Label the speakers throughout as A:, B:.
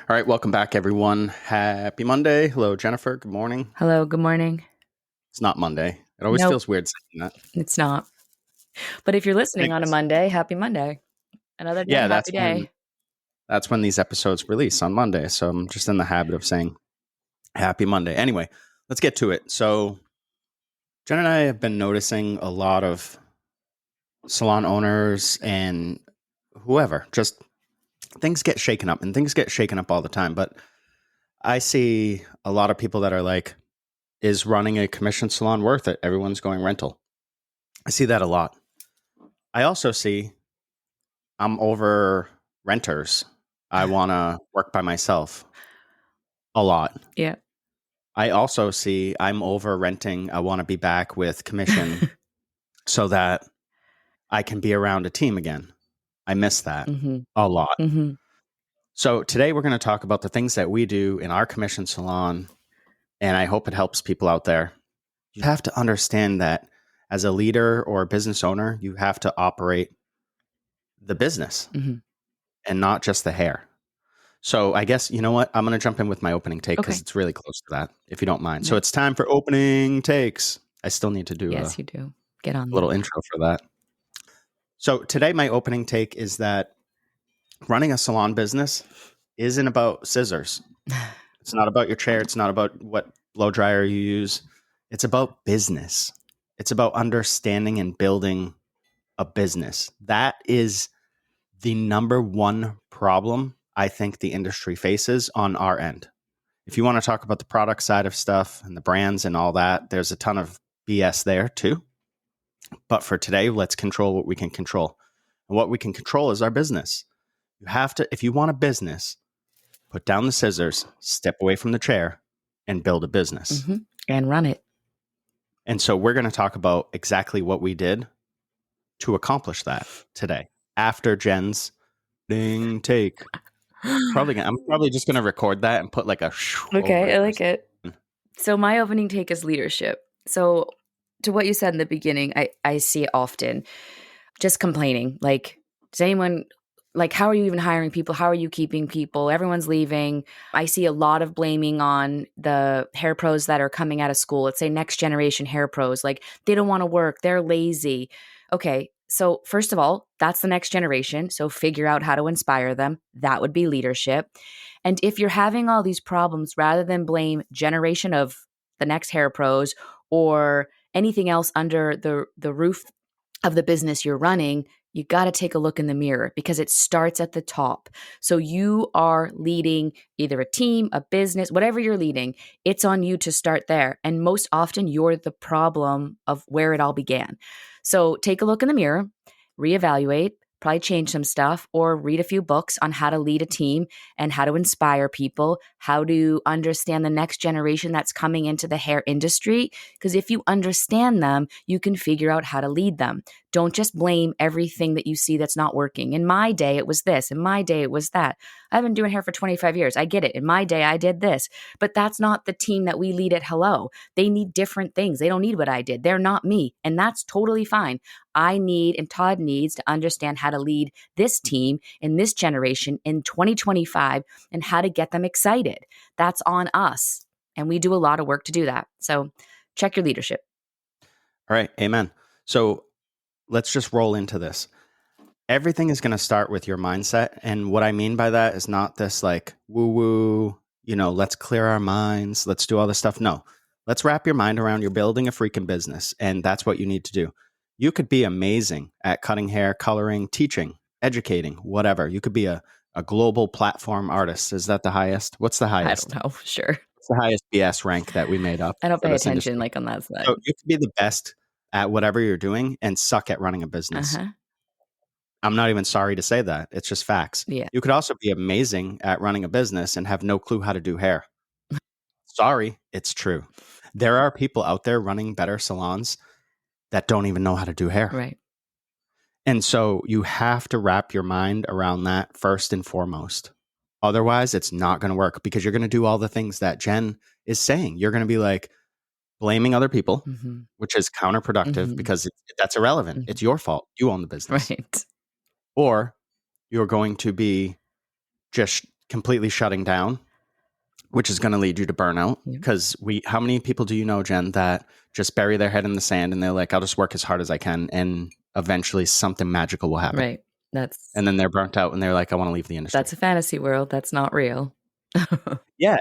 A: All right, welcome back, everyone. Happy Monday. Hello, Jennifer. Good morning.
B: Hello, good morning.
A: It's not Monday. It always
B: Nope,
A: feels weird saying that.
B: it's not. But if you're listening on a
A: Anyways,
B: Monday, happy Monday. Another day,
A: yeah,
B: happy day.
A: that's when these episodes release on Monday. So I'm just in the habit of saying Happy Monday. Anyway, let's get to it. So Jen and I have been noticing a lot of salon owners and whoever, just things get shaken up, and things get shaken up all the time. But I see a lot of people that are like, is running a commission salon worth it? Everyone's going rental. I see that a lot. I also see I'm over renters. I want to work by myself a lot.
B: Yeah.
A: I also see I'm over renting. I want to be back with commission so that I can be around a team again. I miss that
B: hmm
A: a lot.
B: hmm
A: So today we're going to talk about the things that we do in our commission salon, and I hope it helps people out there. You have to understand that as a leader or a business owner, you have to operate the business
B: hmm
A: and not just the hair. So I guess, you know what? I'm going to jump in with my opening take because
B: Okay.
A: it's really close to that, if you don't mind. So
B: Yep.
A: it's time for opening takes. I still need to do a
B: Yes, you do. Get on
A: little intro for that. So today, my opening take is that running a salon business isn't about scissors.
B: that.
A: It's not about your chair. It's not about what blow dryer you use. It's about business. It's about understanding and building a business. That is the number one problem I think the industry faces on our end. If you want to talk about the product side of stuff and the brands and all that, there's a ton of BS there too. But for today, let's control what we can control. And what we can control is our business. You have to, if you want a business, put down the scissors, step away from the chair, and build a business.
B: And run it.
A: And so we're going to talk about exactly what we did to accomplish that today after Jen's ding take. I'm probably just going to record that and put like a over
B: Okay,
A: it
B: I
A: or
B: like it.
A: something.
B: So my opening take is leadership. So to what you said in the beginning, I see it often. Just complaining. Like, does anyone like how are you even hiring people? How are you keeping people? Everyone's leaving. I see a lot of blaming on the hair pros that are coming out of school. Let's say next generation hair pros. Like they don't want to work. They're lazy. Okay. So first of all, that's the next generation. So figure out how to inspire them. That would be leadership. And if you're having all these problems, rather than blame generation of the next hair pros or anything else under the roof of the business you're running, you got to take a look in the mirror because it starts at the top. So you are leading either a team, a business, whatever you're leading, it's on you to start there. And most often you're the problem of where it all began. So take a look in the mirror, reevaluate, probably change some stuff or read a few books on how to lead a team and how to inspire people, how to understand the next generation that's coming into the hair industry. Because if you understand them, you can figure out how to lead them. Don't just blame everything that you see that's not working. In my day, it was this. In my day, it was that. I've been doing hair for 25 years. I get it. In my day, I did this. But that's not the team that we lead at Hello. They need different things. They don't need what I did. They're not me. And that's totally fine. I need and Todd needs to understand how to lead this team in this generation in 2025 and how to get them excited. That's on us. And we do a lot of work to do that. So check your leadership.
A: All right. Amen. So let's just roll into this. Everything is going to start with your mindset. And what I mean by that is not this like woo woo, let's clear our minds. Let's do all this stuff. No, let's wrap your mind around you're building a freaking business. And that's what you need to do. You could be amazing at cutting hair, coloring, teaching, educating, whatever. You could be a global platform artist. Is that the highest? What's the
B: I
A: highest?
B: don't know. Sure.
A: What's the highest BS rank that we made up
B: I don't
A: for
B: pay
A: this
B: attention
A: industry?
B: like on that side.
A: So you could be the best at whatever you're doing and suck at running a business.
B: Uh-huh.
A: I'm not even sorry to say that. It's just facts.
B: Yeah.
A: You could also be amazing at running a business and have no clue how to do hair. Sorry, it's true. There are people out there running better salons that don't even know how to do hair.
B: Right.
A: And so you have to wrap your mind around that first and foremost. Otherwise, it's not going to work because you're going to do all the things that Jen is saying. You're going to be like blaming other people,
B: Mm-hmm.
A: which is counterproductive
B: Mm-hmm.
A: because that's irrelevant.
B: Mm-hmm.
A: It's your fault. You own the business.
B: Right.
A: Or you're going to be just completely shutting down, which is going to lead you to burnout.
B: Yeah.
A: Because how many people do you know, Jen, that just bury their head in the sand and they're like, I'll just work as hard as I can, and eventually something magical will happen.
B: Right.
A: And then they're burnt out and they're like, I want to leave the industry.
B: That's a fantasy world. That's not real.
A: Yeah,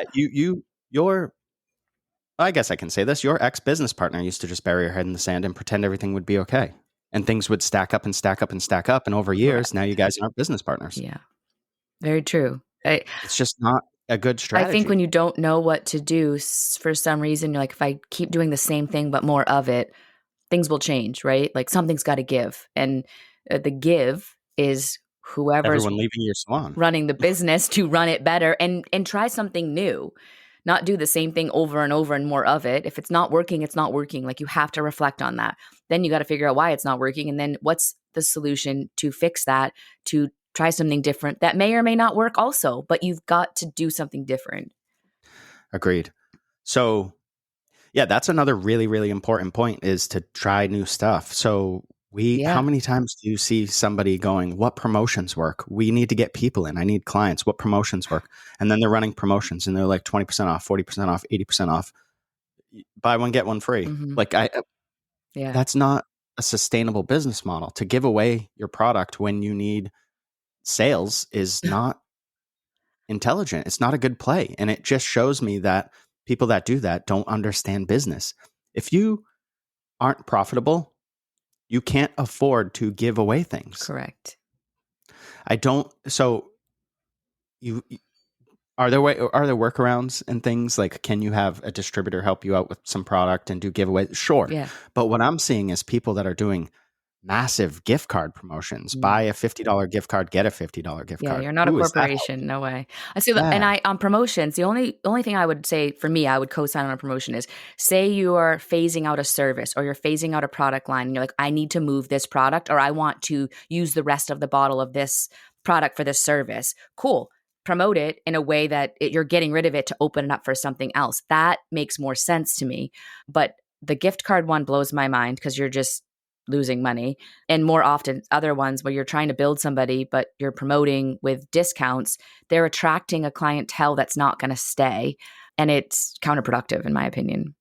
A: I guess I can say this. Your ex-business partner used to just bury her head in the sand and pretend everything would be okay. And things would stack up and stack up and stack up. And over years, now you guys aren't business partners.
B: Yeah. Very true.
A: It's just not a good strategy.
B: I think when you don't know what to do for some reason, you're like, if I keep doing the same thing but more of it, things will change, right? Like something's got to give. And the give is whoever's
A: everyone leaving your salon,
B: running the business to run it better and try something new. Not do the same thing over and over and more of it. If it's not working, it's not working. Like you have to reflect on that. Then you got to figure out why it's not working. And then what's the solution to fix that, to try something different that may or may not work also, but you've got to do something different.
A: Agreed. So yeah, that's another really, really important point, is to try new stuff. So how many times do you see somebody going, what promotions work? We need to get people in. I need clients. What promotions work? And then they're running promotions and they're like 20% off, 40% off, 80% off. Buy one, get one free.
B: Mm-hmm.
A: Like that's not a sustainable business model. To give away your product when you need sales is not intelligent. It's not a good play. And it just shows me that people that do that don't understand business. If you aren't profitable, you can't afford to give away things.
B: Correct.
A: So are there workarounds and things like, can you have a distributor help you out with some product and do giveaways? Sure.
B: Yeah.
A: But what I'm seeing is people that are doing massive gift card promotions. Buy a $50 gift card, get a $50 gift card.
B: Yeah, you're not a corporation. No way. I see. Yeah. And on promotions, the only thing I would say for me, I would co-sign on a promotion is, say you are phasing out a service or you're phasing out a product line and you're like, I need to move this product, or I want to use the rest of the bottle of this product for this service. Cool. Promote it in a way that you're getting rid of it to open it up for something else. That makes more sense to me. But the gift card one blows my mind because you're just losing money. And more often other ones where you're trying to build somebody, but you're promoting with discounts, they're attracting a clientele that's not going to stay. And it's counterproductive in my opinion.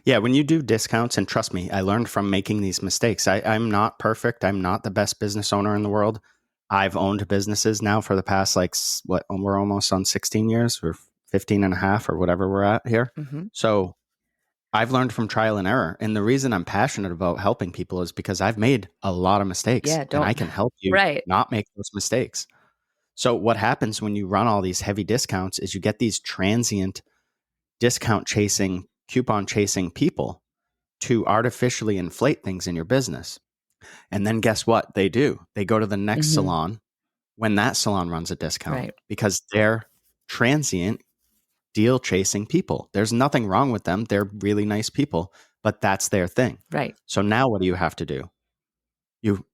A: Yeah, when you do discounts, and trust me, I learned from making these mistakes. I'm not perfect. I'm not the best business owner in the world. I've owned businesses now for the past, we're almost on 16 years or 15 and a half or whatever we're at here.
B: Mm-hmm.
A: So I've learned from trial and error. And the reason I'm passionate about helping people is because I've made a lot of mistakes.
B: Yeah,
A: and I can help you not make those mistakes. So what happens when you run all these heavy discounts is you get these transient discount chasing, coupon chasing people to artificially inflate things in your business. And then guess what they do? They go to the next salon when that salon runs a discount, because they're transient deal chasing people. There's nothing wrong with them. They're really nice people, but that's their thing.
B: Right.
A: So now what do you have to do? You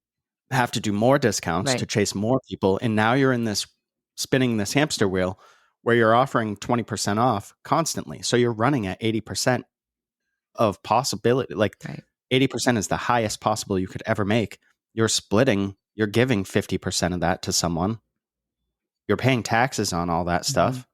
A: have to do more discounts to chase more people. And now you're in spinning this hamster wheel where you're offering 20% off constantly. So you're running at 80% of possibility. 80% is the highest possible you could ever make. You're giving 50% of that to someone. You're paying taxes on all that stuff.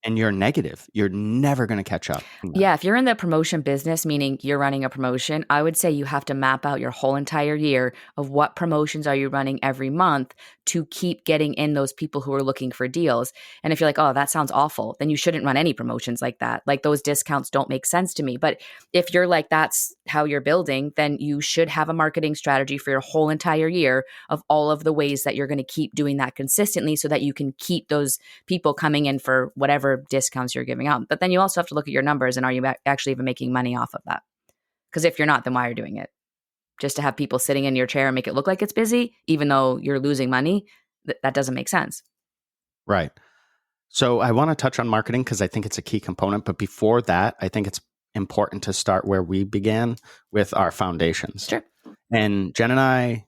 A: And you're negative. You're never going to catch up.
B: Yeah, if you're in the promotion business, meaning you're running a promotion, I would say you have to map out your whole entire year of what promotions are you running every month to keep getting in those people who are looking for deals. And if you're like, oh, that sounds awful, then you shouldn't run any promotions like that. Like those discounts don't make sense to me. But if you're like, that's how you're building, then you should have a marketing strategy for your whole entire year of all of the ways that you're going to keep doing that consistently so that you can keep those people coming in for whatever discounts you're giving out. But then you also have to look at your numbers and are you actually even making money off of that? Because if you're not, then why are you doing it? Just to have people sitting in your chair and make it look like it's busy, even though you're losing money, that doesn't make sense.
A: Right. So I want to touch on marketing because I think it's a key component. But before that, I think it's important to start where we began with our foundations.
B: Sure.
A: And Jen and I,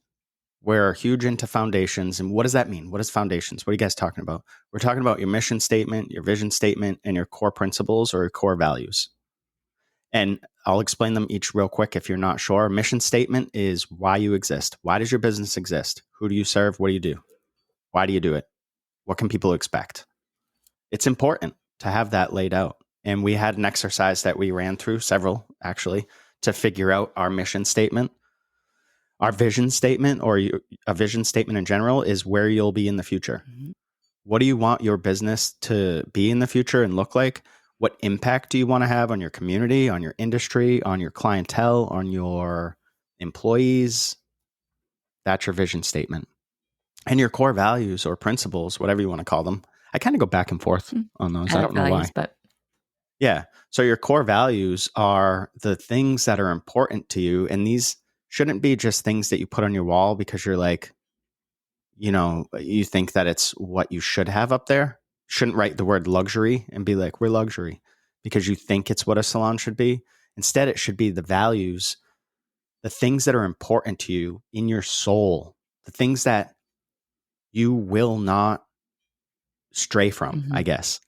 A: we're huge into foundations. And what does that mean? What is foundations? What are you guys talking about? We're talking about your mission statement, your vision statement, and your core principles or your core values. And I'll explain them each real quick if you're not sure. Mission statement is why you exist. Why does your business exist? Who do you serve? What do you do? Why do you do it? What can people expect? It's important to have that laid out. And we had an exercise that we ran through, several actually, to figure out our mission statement. Our vision statement, or a vision statement in general, is where you'll be in the future.
B: Mhm.
A: What do you want your business to be in the future and look like? What impact do you want to have on your community, on your industry, on your clientele, on your employees? That's your vision statement. And your core values or principles, whatever you want to call them. I kind of go back and forth on those.
B: I
A: I
B: like
A: don't know
B: values,
A: why.
B: but
A: Yeah. So your core values are the things that are important to you. And these shouldn't be just things that you put on your wall because you're like, you think that it's what you should have up there. Shouldn't write the word luxury and be like, we're luxury because you think it's what a salon should be. Instead, it should be the values, the things that are important to you in your soul, the things that you will not stray from, I
B: Mhm.
A: guess,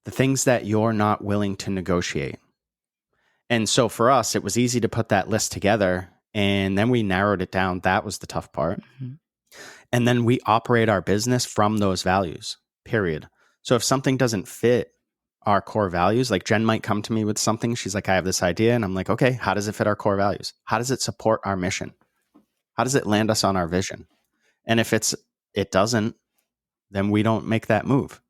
A: the things that you're not willing to negotiate. And so for us, it was easy to put that list together. And then we narrowed it down. That was the tough part.
B: Mhm.
A: And then we operate our business from those values, period. So if something doesn't fit our core values, like Jen might come to me with something, she's like, I have this idea. And I'm like, okay, how does it fit our core values? How does it support our mission? How does it land us on our vision? And if it doesn't, then we don't make that move.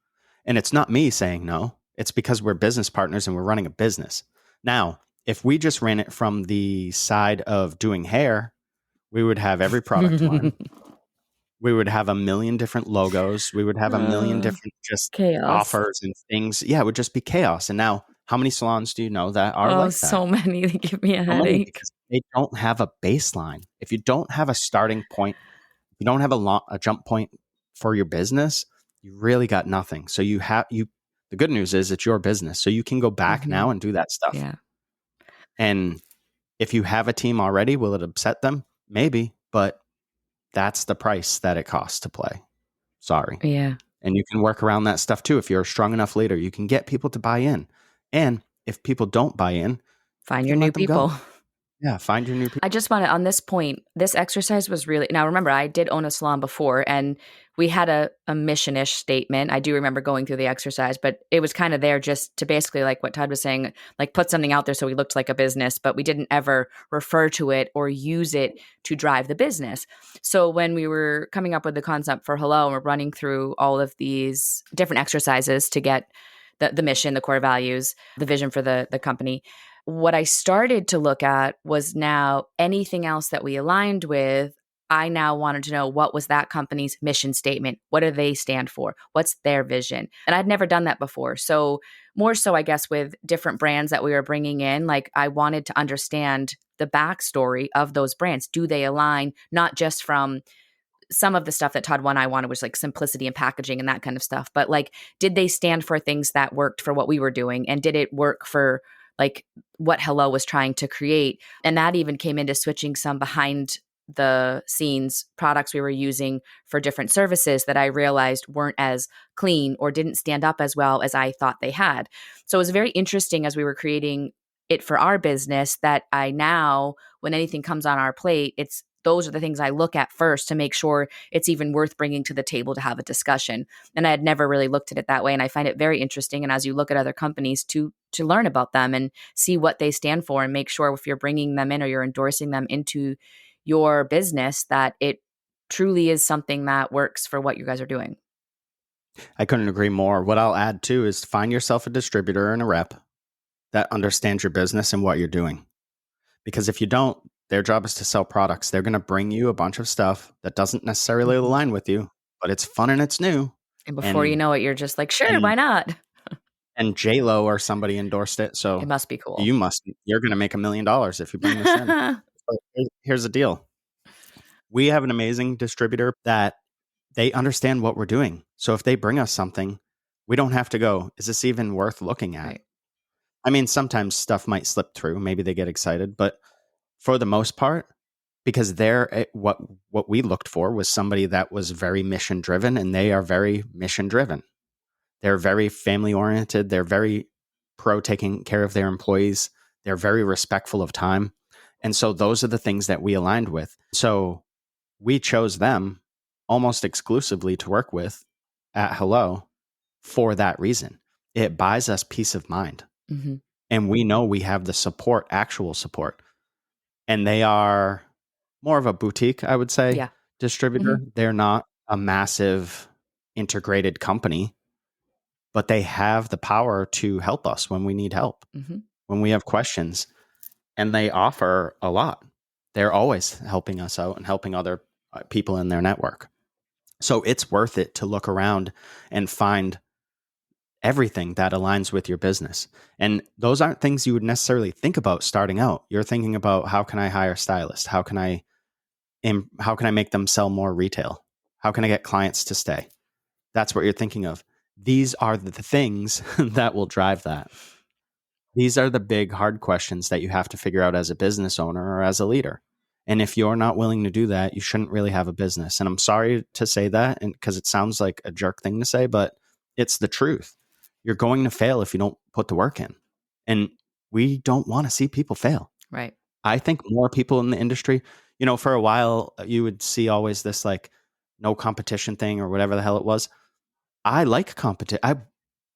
A: And it's not me saying no. It's because we're business partners and we're running a business. Now, if we just ran it from the side of doing hair, we would have every product line. We would have a million different logos. We would have a million
B: Uh,
A: different just
B: chaos.
A: offers and things. Yeah, it would just be chaos. And now, how many salons do you know that are
B: Oh,
A: like that?
B: so many. They give me a
A: So many,
B: headache.
A: because they don't have a baseline. If you don't have a starting point, if you don't have a jump point for your business, you really got nothing. So the good news is it's your business. So you can go back
B: Mhm.
A: now and do that stuff.
B: Yeah.
A: And if you have a team already, will it upset them? Maybe, but that's the price that it costs to play. Sorry.
B: Yeah.
A: And you can work around that stuff too. If you're a strong enough leader, you can get people to buy in. And if people don't buy in, you
B: Find your
A: can
B: new
A: let them go.
B: people.
A: Yeah, find your new people.
B: I just want to, on this point, this exercise was really, now remember, I did own a salon before and we had a mission-ish statement. I do remember going through the exercise, but it was kind of there just to basically, like what Todd was saying, like put something out there so we looked like a business, but we didn't ever refer to it or use it to drive the business. So when we were coming up with the concept for Hello, and we're running through all of these different exercises to get the mission, the core values, the vision for the company, what I started to look at was now anything else that we aligned with. I now wanted to know what was that company's mission statement? What do they stand for? What's their vision? And I'd never done that before. So, more so, I guess, with different brands that we were bringing in, like I wanted to understand the backstory of those brands. Do they align not just from some of the stuff that Todd and I wanted was like simplicity and packaging and that kind of stuff. But like, did they stand for things that worked for what we were doing? And did it work for like what Hello was trying to create? And that even came into switching some behind the scenes products we were using for different services that I realized weren't as clean or didn't stand up as well as I thought they had. So it was very interesting as we were creating it for our business that I now, when anything comes on our plate, it's those are the things I look at first to make sure it's even worth bringing to the table to have a discussion. And I had never really looked at it that way. And I find it very interesting. And as you look at other companies to learn about them and see what they stand for and make sure if you're bringing them in or you're endorsing them into your business, that it truly is something that works for what you guys are doing.
A: I couldn't agree more. What I'll add too is find yourself a distributor and a rep that understands your business and what you're doing. Because if you don't, their job is to sell products. They're going to bring you a bunch of stuff that doesn't necessarily
B: Mhm.
A: align with you, but it's fun and it's new.
B: And before you
A: And
B: know it, you're just like, sure,
A: and
B: why not?
A: and J Lo or somebody endorsed it,
B: It
A: so
B: must be cool.
A: you're going to make $1 million if you bring this in. So here's the deal: we have an amazing distributor that they understand what we're doing. So if they bring us something, we don't have to go, is this even worth looking at?
B: Right.
A: I mean, sometimes stuff might slip through. Maybe they get excited, but for the most part, because what we looked for was somebody that was very mission driven, and they are very mission driven. They're very family oriented. They're very pro taking care of their employees. They're very respectful of time. And so those are the things that we aligned with. So we chose them almost exclusively to work with at Hello for that reason. It buys us peace of mind.
B: Mm-hmm.
A: And we know we have the support, actual support. And they are more of a boutique, I would say,
B: Yeah.
A: distributor.
B: Mm-hmm.
A: They're not a massive integrated company, but they have the power to help us when we need help,
B: Mm-hmm.
A: when we have questions, and they offer a lot. They're always helping us out and helping other people in their network. So it's worth it to look around and find everything that aligns with your business. And those aren't things you would necessarily think about starting out. You're thinking about, how can I hire stylists? How can I make them sell more retail? How can I get clients to stay? That's what you're thinking of. These are the things that will drive that. These are the big, hard questions that you have to figure out as a business owner or as a leader. And if you're not willing to do that, you shouldn't really have a business. And I'm sorry to say that, and because it sounds like a jerk thing to say, but it's the truth. You're going to fail if you don't put the work in. And we don't want to see people fail.
B: Right.
A: I think more people in the industry, for a while, you would see always this like no competition thing or whatever the hell it was. I like competition.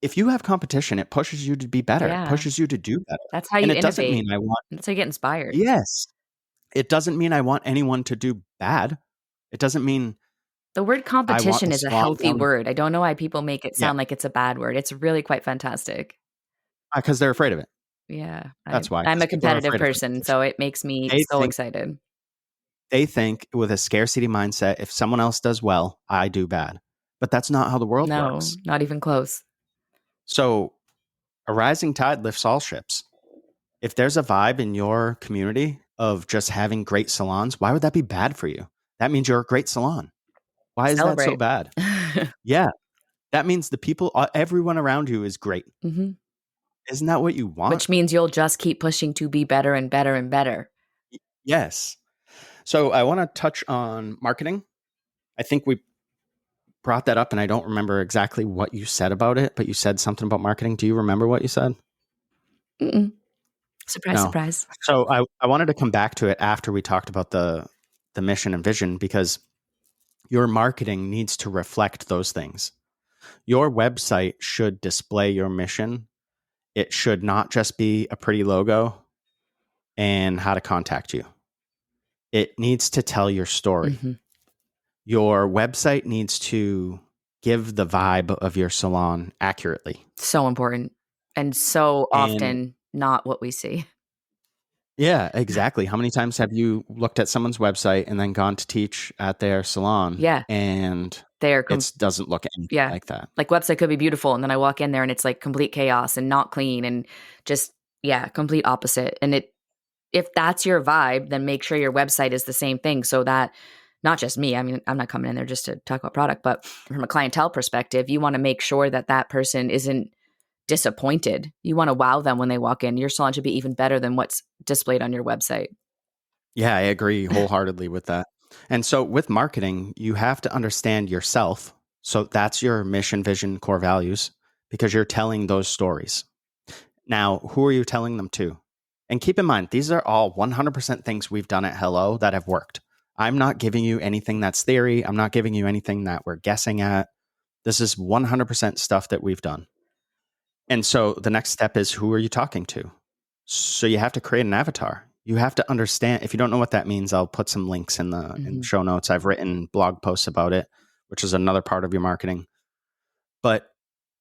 A: If you have competition, it pushes you to be better. It
B: Yeah.
A: pushes you to do better.
B: That's how
A: And
B: you
A: it doesn't
B: innovate.
A: mean I want,
B: That's how you get inspired.
A: yes, it doesn't mean I want anyone to do bad. It doesn't mean
B: The word
A: I want
B: competition
A: the
B: is a
A: salon
B: healthy word. I don't know why people make it
A: yeah,
B: sound like it's a bad word. It's really quite fantastic.
A: because they're afraid of it.
B: Yeah.
A: That's why,
B: I'm
A: because
B: a
A: people are
B: competitive
A: afraid of
B: person,
A: competition.
B: so it makes me
A: They
B: so
A: think
B: excited.
A: with a scarcity mindset, if someone else does well, I do bad. But that's not how the world
B: No,
A: works.
B: not even close.
A: So a rising tide lifts all ships. If there's a vibe in your community of just having great salons, why would that be bad for you? That means you're a great salon. Why is that so
B: Celebrate.
A: bad? Yeah, that means the people, everyone around you is great.
B: Mhm.
A: Isn't that what you want?
B: Which means you'll just keep pushing to be better and better and better.
A: Yes. So I want to touch on marketing. I think we brought that up and I don't remember exactly what you said about it, but you said something about marketing. Do you remember what you said?
B: Mm-mm. Surprise,
A: No.
B: surprise.
A: So I wanted to come back to it after we talked about the mission and vision, because your marketing needs to reflect those things. Your website should display your mission. It should not just be a pretty logo and how to contact you. It needs to tell your story.
B: Mhm.
A: Your website needs to give the vibe of your salon accurately.
B: So important. And so
A: And
B: often not what we see.
A: yeah, exactly. How many times have you looked at someone's website and then gone to teach at their salon
B: Yeah.
A: and
B: They are
A: it doesn't look anything
B: yeah.
A: like that?
B: Like website could be beautiful and then I walk in there and it's like complete chaos and not clean and just complete opposite. And if that's your vibe, then make sure your website is the same thing so that not just me, I mean, I'm not coming in there just to talk about product, but from a clientele perspective, you want to make sure that that person isn't disappointed. You want to wow them when they walk in. Your salon should be even better than what's displayed on your website.
A: Yeah, I agree wholeheartedly with that. And so with marketing, you have to understand yourself. So that's your mission, vision, core values, because you're telling those stories. Now, who are you telling them to? And keep in mind, these are all 100% things we've done at Hello that have worked. I'm not giving you anything that's theory. I'm not giving you anything that we're guessing at. This is 100% stuff that we've done. And so the next step is, who are you talking to? So you have to create an avatar. You have to understand. If you don't know what that means, I'll put some links in the show notes. I've written blog posts about it, which is another part of your marketing. But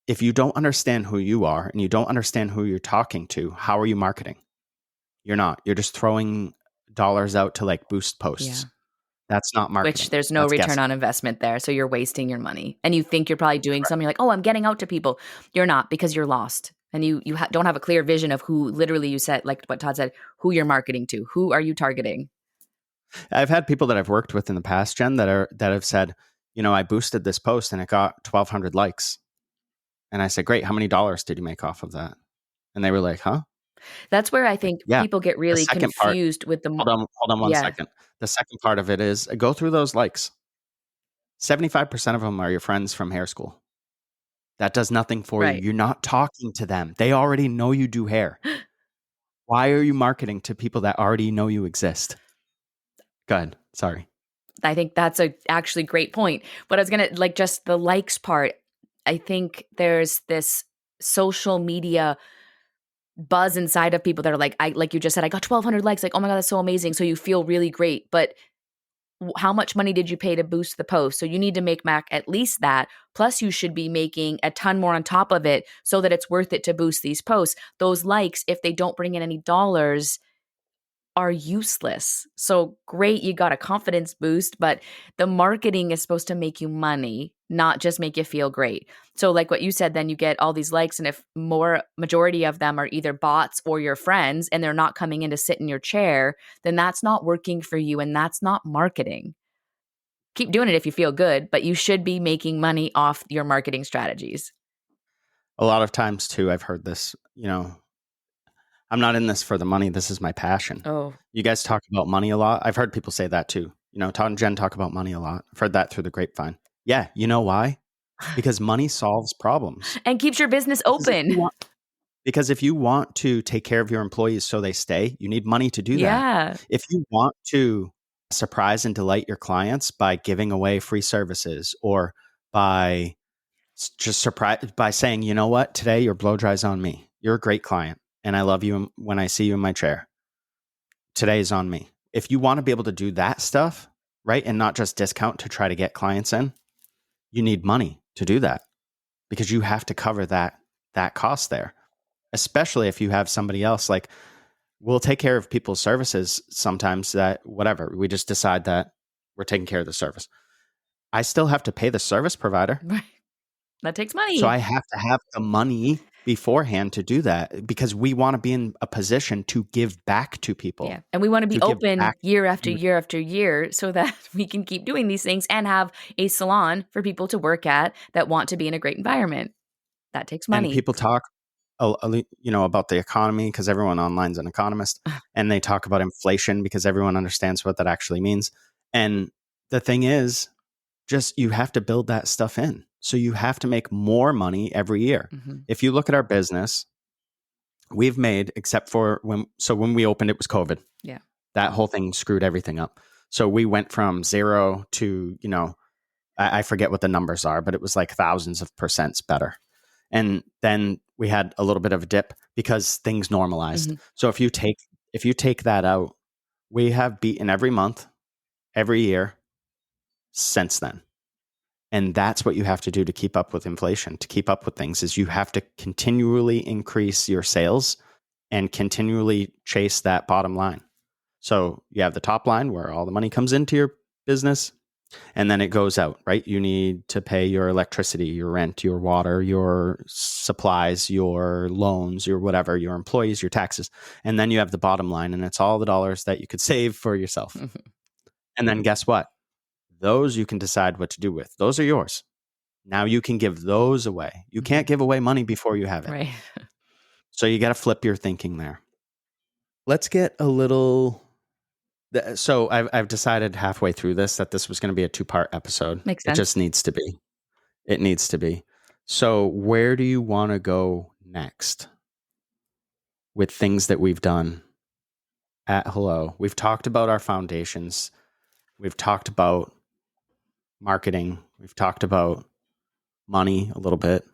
A: if you don't understand who you are and you don't understand who you're talking to, how are you marketing? You're not. You're just throwing dollars out to like boost posts.
B: Yeah.
A: That's not marketing.
B: Which there's no
A: That's
B: return
A: guessing.
B: on investment there. So you're wasting your money. And you think you're probably doing
A: Correct.
B: something, you're like, oh, I'm getting out to people. You're not, because you're lost. And you don't have a clear vision of who literally you said, like what Todd said, who you're marketing to. Who are you targeting?
A: I've had people that I've worked with in the past, Jen, that have said, I boosted this post and it got 1,200 likes. And I said, great. How many dollars did you make off of that? And they were like, huh?
B: That's where I
A: Like,
B: think
A: yeah.
B: people get
A: The
B: really
A: second part,
B: confused with the
A: hold on one
B: yeah.
A: second. The second part of it is, go through those likes. 75% of them are your friends from hair school. That does nothing for you.
B: Right.
A: You're not talking to them. They already know you do hair. Why are you marketing to people that already know you exist? Go ahead. Sorry.
B: I think that's a actually great point. But I was gonna like just the likes part. I think there's this social media buzz inside of people that are like, like you just said, I got 1,200 likes. Like, oh my God, that's so amazing. So you feel really great. But how much money did you pay to boost the post? So you need to make back at least that. Plus, you should be making a ton more on top of it so that it's worth it to boost these posts. Those likes, if they don't bring in any dollars, are useless. So great, you got a confidence boost, but the marketing is supposed to make you money, not just make you feel great. So like what you said, then you get all these likes, and if majority of them are either bots or your friends and they're not coming in to sit in your chair, then that's not working for you and that's not marketing. Keep doing it if you feel good, but you should be making money off your marketing strategies.
A: A lot of times too, I've heard this, I'm not in this for the money. This is my passion.
B: Oh,
A: You guys talk about money a lot. I've heard people say that too. Todd and Jen talk about money a lot. I've heard that through the grapevine. Yeah. You know why? Because money solves problems.
B: and keeps your business
A: Because if
B: open.
A: you want, because if you want to take care of your employees so they stay, you need money to do that.
B: Yeah.
A: If you want to surprise and delight your clients by giving away free services or by just surprise by saying, you know what, today your blow dry's on me. You're a great client and I love you when I see you in my chair. Today is on me. If you want to be able to do that stuff, right, and not just discount to try to get clients in, you need money to do that because you have to cover that cost there. Especially if you have somebody else, like we'll take care of people's services sometimes that whatever, we just decide that we're taking care of the service. I still have to pay the service provider.
B: Right. That takes
A: So
B: money.
A: I have to have the money beforehand to do that because we want to be in a position to give back to people.
B: Yeah. And we want to be
A: To give
B: open
A: back
B: year after
A: to-
B: year after year so that we can keep doing these things and have a salon for people to work at that want to be in a great environment. That takes
A: And
B: money.
A: people talk, about the economy because everyone online's an economist, and they talk about inflation because everyone understands what that actually means. And the thing is, just you have to build that stuff in. So you have to make more money every year.
B: Mm-hmm.
A: If you look at our business, we've made, except for when we opened, it was COVID.
B: Yeah.
A: That whole thing screwed everything up. So we went from 0 to, I forget what the numbers are, but it was like thousands of percents better. And then we had a little bit of a dip because things normalized.
B: Mm-hmm.
A: So if you take that out, we have beaten every month, every year since then. And that's what you have to do to keep up with inflation, to keep up with things, is you have to continually increase your sales and continually chase that bottom line. So you have the top line where all the money comes into your business and then it goes out, right? You need to pay your electricity, your rent, your water, your supplies, your loans, your whatever, your employees, your taxes. And then you have the bottom line and it's all the dollars that you could save for yourself.
B: Mm-hmm.
A: And then guess what? Those you can decide what to do with. Those are yours. Now you can give those away. You can't give away money before you have it.
B: Right.
A: So you got to flip your thinking there. Let's get a little. So I've decided halfway through this that this was going to be a 2-part episode.
B: Makes sense.
A: It just needs to be. It needs to be. So where do you want to go next with things that we've done at Hello? We've talked about our foundations. We've talked about marketing. We've talked about money a little bit.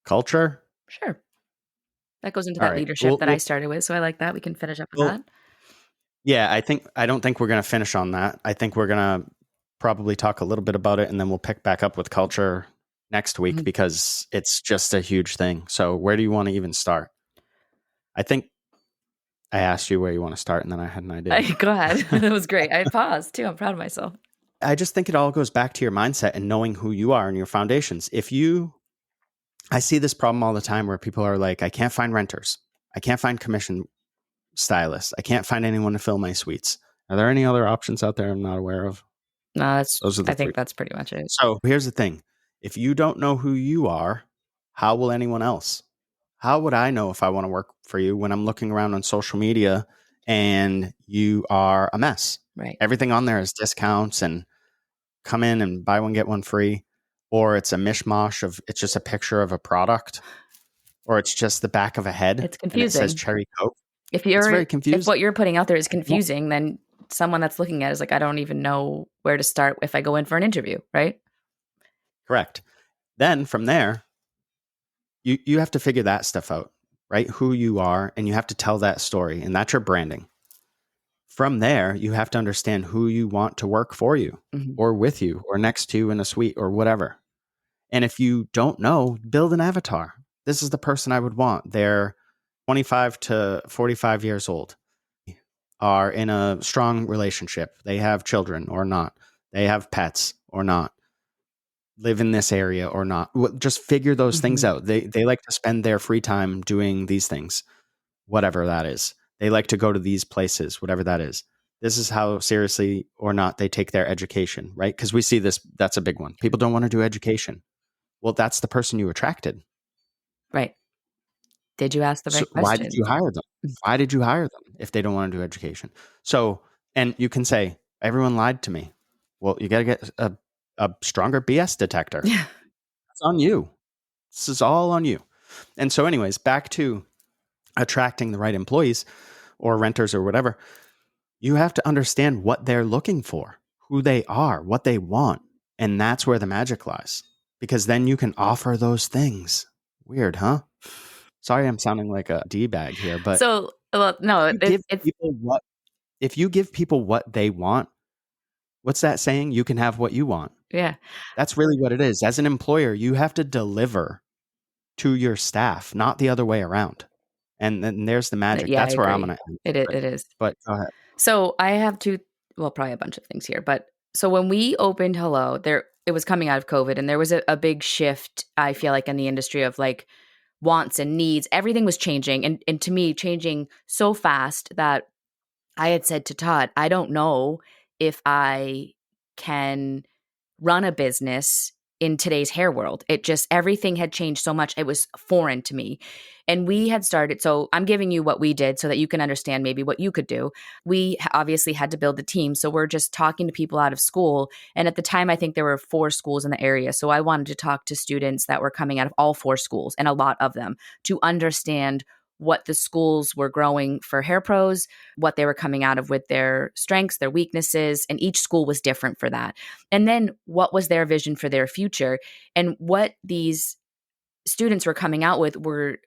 A: Culture.
B: Sure. That goes into
A: All
B: that
A: right.
B: leadership that I started with. So I like that. We can finish up with that.
A: Yeah, I don't think we're going to finish on that. I think we're going to probably talk a little bit about it and then we'll pick back up with culture next week because it's just a huge thing. So where do you want to even start? I think I asked you where you want to start and then I had an idea.
B: Go ahead. That was great. I paused too. I'm proud of myself.
A: I just think it all goes back to your mindset and knowing who you are and your foundations. I see this problem all the time where people are like, I can't find renters. I can't find commission stylists. I can't find anyone to fill my suites. Are there any other options out there I'm not aware of?
B: No, I think
A: three.
B: that's pretty much it.
A: So here's the thing. If you don't know who you are, how will anyone else? How would I know if I want to work for you when I'm looking around on social media and you are a mess?
B: Right.
A: Everything on there is discounts and come in and buy one, get one free. Or it's a mishmash of, it's just a picture of a product. Or it's just the back of a head.
B: It's confusing.
A: And it says Cherry Coke.
B: It's
A: very confusing.
B: If what you're putting out there is confusing, then someone that's looking at it is like, I don't even know where to start if I go in for an interview, right?
A: Correct. Then from there, you have to figure that stuff out, right? Who you are, and you have to tell that story, and that's your branding. From there, you have to understand who you want to work for you
B: Mhm.
A: or with you or next to you in a suite or whatever. And if you don't know, build an avatar. This is the person I would want. They're 25 to 45 years old, are in a strong relationship. They have children or not. They have pets or not. Live in this area or not. Just figure those things
B: Mhm.
A: out. They like to spend their free time doing these things, whatever that is. They like to go to these places, whatever that is. This is how seriously or not they take their education, right? Because we see this, that's a big one. People don't want to do education. Well, that's the person you attracted.
B: Right. Did you ask the
A: So
B: right
A: why did you
B: questions?
A: hire them? Why did you hire them if they don't want to do education? So, and you can say, everyone lied to me. Well, you got to get a stronger BS detector.
B: Yeah.
A: It's on you. This is all on you. And so, anyways, back to attracting the right employees or renters or whatever, you have to understand what they're looking for, who they are, what they want. And that's where the magic lies, because then you can offer those things. Weird, huh? Sorry, I'm sounding like a D bag here, but
B: So, well, no,
A: you give
B: it's
A: people what if you give people what they want, what's that saying? You can have what you want.
B: yeah.
A: That's really what it is. As an employer, you have to deliver to your staff, not the other way around. And then there's the magic.
B: Yeah, I
A: That's where I'm
B: agree.
A: going to end.
B: It is.
A: But go ahead.
B: So I have two, well, probably a bunch of things here, but so when we opened Hello, there it was coming out of COVID, and there was a big shift. I feel like in the industry of like wants and needs, everything was changing, and to me, changing so fast that I had said to Todd, I don't know if I can run a business in today's hair world. It just, everything had changed so much. It was foreign to me. And we had started, so I'm giving you what we did so that you can understand maybe what you could do. We obviously had to build a team. So we're just talking to people out of school. And at the time, I think there were 4 schools in the area. So I wanted to talk to students that were coming out of all 4 schools, and a lot of them, to understand what the schools were growing for hair pros, what they were coming out of with their strengths, their weaknesses, and each school was different for that. And then what was their vision for their future? And what these students were coming out with were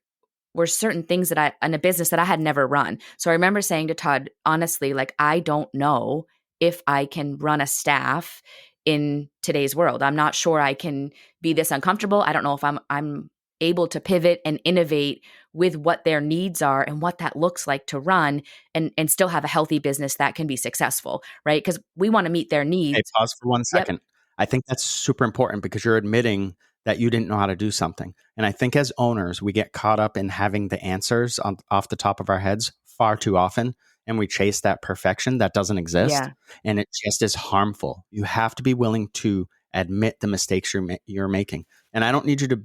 B: certain things that I in a business that I had never run. So I remember saying to Todd, honestly, like, I don't know if I can run a staff in today's world. I'm not sure I can be this uncomfortable. I don't know if I'm able to pivot and innovate with what their needs are and what that looks like to run and still have a healthy business that can be successful, right? Because we want to meet their
A: Hey,
B: needs.
A: pause for one
B: Yep.
A: second. I think that's super important because you're admitting that you didn't know how to do something. And I think as owners, we get caught up in having the answers off the top of our heads far too often. And we chase that perfection that doesn't exist.
B: Yeah.
A: And it just is harmful. You have to be willing to admit the mistakes you're making. And I don't need you to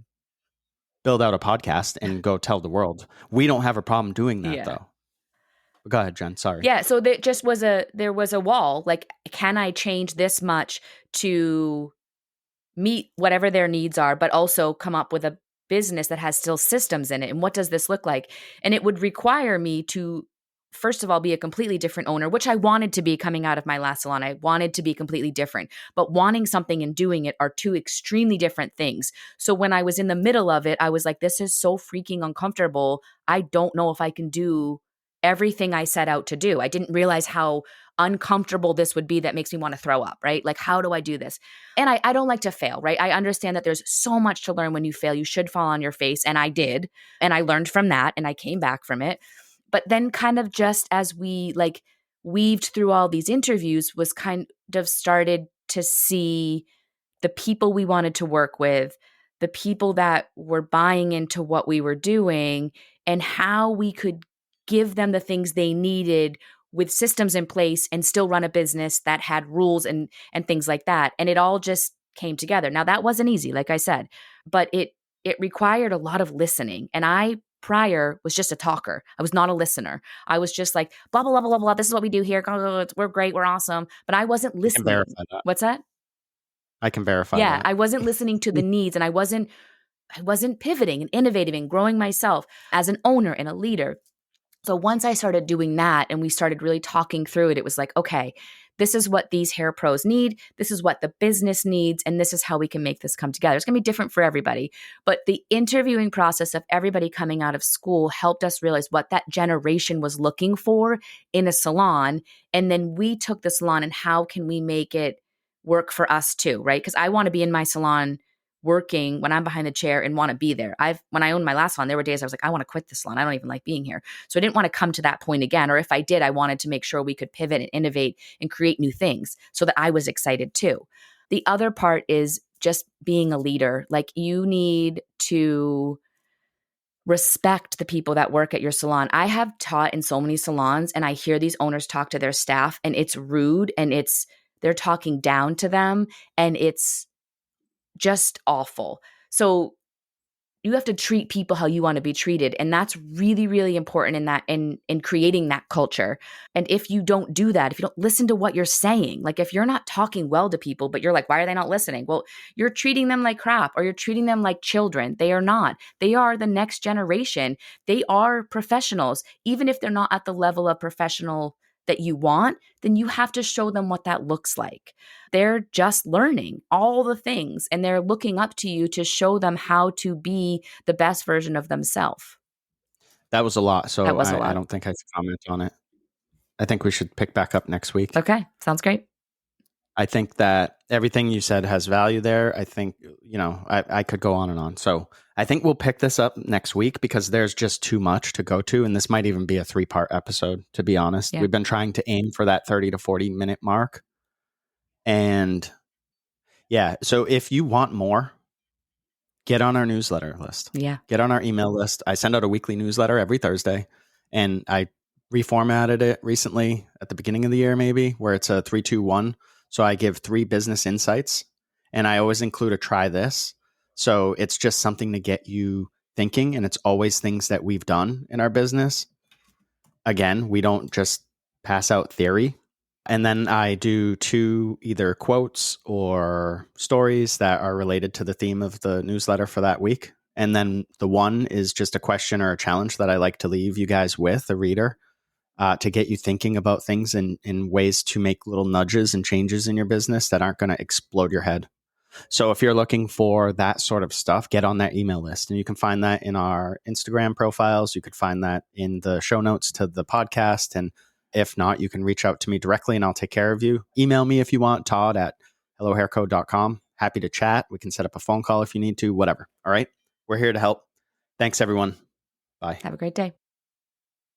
A: build out a podcast and go tell the world. We don't have a problem doing that,
B: Yeah.
A: though. But go ahead, Jen. Sorry.
B: Yeah, so there was a wall. Like, can I change this much to meet whatever their needs are, but also come up with a business that has still systems in it? And what does this look like? And it would require me to, first of all, be a completely different owner, which I wanted to be coming out of my last salon. I wanted to be completely different, but wanting something and doing it are 2 extremely different things. So when I was in the middle of it, I was like, this is so freaking uncomfortable. I don't know if I can do everything I set out to do. I didn't realize how uncomfortable this would be. That makes me want to throw up, right? Like, how do I do this? And I don't like to fail, right? I understand that there's so much to learn when you fail. You should fall on your face. And I did. And I learned from that and I came back from it. But then, kind of just as we like weaved through all these interviews, was kind of started to see the people we wanted to work with, the people that were buying into what we were doing, and how we could give them the things they needed with systems in place and still run a business that had rules and things like that. And it all just came together. Now, that wasn't easy, like I said, but it required a lot of listening. And I prior was just a talker. I was not a listener. I was just like, blah, blah, blah, blah, blah. This is what we do here. We're great. We're awesome. But I wasn't
A: I can
B: listening.
A: verify that.
B: What's that?
A: I can verify
B: Yeah,
A: that.
B: I wasn't listening to the needs, and I wasn't pivoting and innovating and growing myself as an owner and a leader. So once I started doing that and we started really talking through it, it was like, okay, this is what these hair pros need, this is what the business needs, and this is how we can make this come together. It's going to be different for everybody. But the interviewing process of everybody coming out of school helped us realize what that generation was looking for in a salon. And then we took the salon and how can we make it work for us too, right? Because I want to be in my salon working when I'm behind the chair and want to be there. When I owned my last salon, there were days I was like, I want to quit the salon. I don't even like being here. So I didn't want to come to that point again. Or if I did, I wanted to make sure we could pivot and innovate and create new things so that I was excited too. The other part is just being a leader. Like, you need to respect the people that work at your salon. I have taught in so many salons, and I hear these owners talk to their staff, and it's rude, and they're talking down to them, and it's just awful. So you have to treat people how you want to be treated. And that's really, really important in creating that culture. And if you don't do that, if you don't listen to what you're saying, like if you're not talking well to people, but you're like, why are they not listening? Well, you're treating them like crap, or you're treating them like children. They are not. They are the next generation. They are professionals. Even if they're not at the level of professional that you want, then you have to show them what that looks like. They're just learning all the things, and they're looking up to you to show them how to be the best version of themselves.
A: That was a lot,
B: That
A: so
B: was a
A: I
B: lot.
A: don't think I can comment on it. I think we should pick back up next week.
B: Okay, sounds great.
A: I think that everything you said has value there. I think, I could go on and on. So I think we'll pick this up next week because there's just too much to go to. And this might even be a 3-part episode, to be honest.
B: Yeah.
A: We've been trying to aim for that 30 to 40 minute mark. And yeah, so if you want more, get on our newsletter list.
B: Yeah.
A: Get on our email list. I send out a weekly newsletter every Thursday, and I reformatted it recently at the beginning of the year, maybe, where it's a 3-2-1. So I give 3 business insights, and I always include a try this. So it's just something to get you thinking, and it's always things that we've done in our business. Again, we don't just pass out theory. And then I do 2 either quotes or stories that are related to the theme of the newsletter for that week. And then the one is just a question or a challenge that I like to leave you guys with, the reader, to get you thinking about things in ways to make little nudges and changes in your business that aren't going to explode your head. So if you're looking for that sort of stuff, get on that email list. And you can find that in our Instagram profiles. You could find that in the show notes to the podcast. And if not, you can reach out to me directly and I'll take care of you. Email me if you want, Todd at hellohaircode.com. Happy to chat. We can set up a phone call if you need to, whatever. All right. We're here to help. Thanks, everyone. Bye.
B: Have a great day.